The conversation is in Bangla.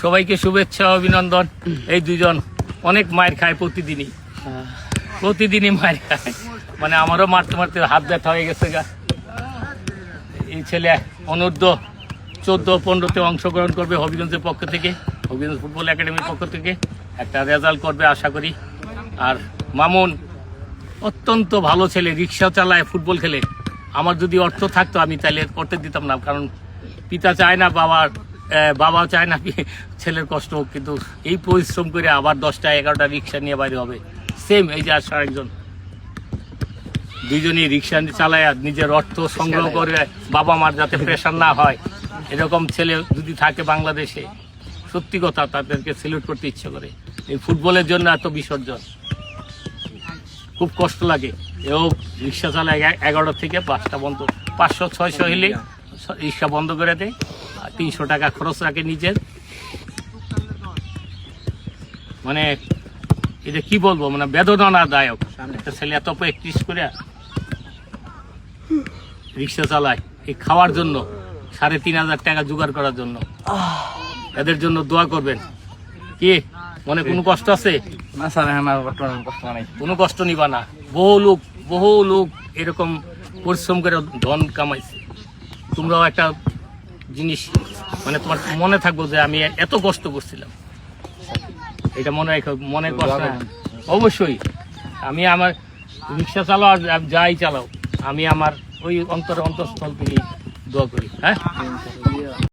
সবাইকে শুভেচ্ছা অভিনন্দন। এই দুজন অনেক মায়ের খায় প্রতিদিনই মায়ের খায়, মানে আমারও মারতে মারতে হাত ব্যথা হয়ে গেছে গা। এই ছেলে অনূর্ধ্ব 14-15-তে অংশগ্রহণ করবে হবিগঞ্জের পক্ষ থেকে, হবিগঞ্জ ফুটবল একাডেমির পক্ষ থেকে একটা রেজাল্ট করবে আশা করি। আর মামুন অত্যন্ত ভালো ছেলে, রিক্সা চালায়, ফুটবল খেলে। আমার যদি অর্থ থাকতো আমি তাহলে করতে দিতাম না, কারণ পিতা চায় না, বাবা চায় না ছেলের কষ্ট হোক, কিন্তু এই পরিশ্রম করে আবার 10টা-11টা রিক্সা নিয়ে বাইরে হবে। সেম এই যে আর একজন, দুইজনই রিক্সা চালায় নিজের অর্থ সংগ্রহ করে বাবা মার যাতে প্রেশার না হয়, এরকম ছেলে যদি থাকে বাংলাদেশে, সত্যি কথা তাদেরকে সেলুট করতে ইচ্ছে করে। এই ফুটবলের জন্য এত বিসর্জন, খুব কষ্ট লাগে। এও রিক্সা চালায় 11টা থেকে 5টা বন্ধ, 500-600 হলে রিক্সা বন্ধ করে দেয়, 300 টাকা খরচ রাখে নিজের। মানে এটা কি বলবো, মানে বেদনাদায়ক। একটা ছেলে এত প্র্যাকটিস করে রিক্সা চালায় এই খাওয়ার জন্য, 3500 টাকা জোগাড় করার জন্য। এদের জন্য দোয়া করবেন। কি মনে কোনো কষ্ট আছে? না স্যার, আমার বর্তমানে কষ্ট নাই। কোনো কষ্ট নিবা না। বহু লোক এরকম পরিশ্রম করে ধন কামাইছে। তোমরাও একটা জিনিস মানে তোমার মনে থাকবো যে আমি এত কষ্ট করছিলাম, এটা মনে কষ্ট। অবশ্যই আমি আমার রিক্সা চালাও আর যাই চালাও, আমি আমার ওই অন্তরস্থল থেকে দোয়া করি। হ্যাঁ।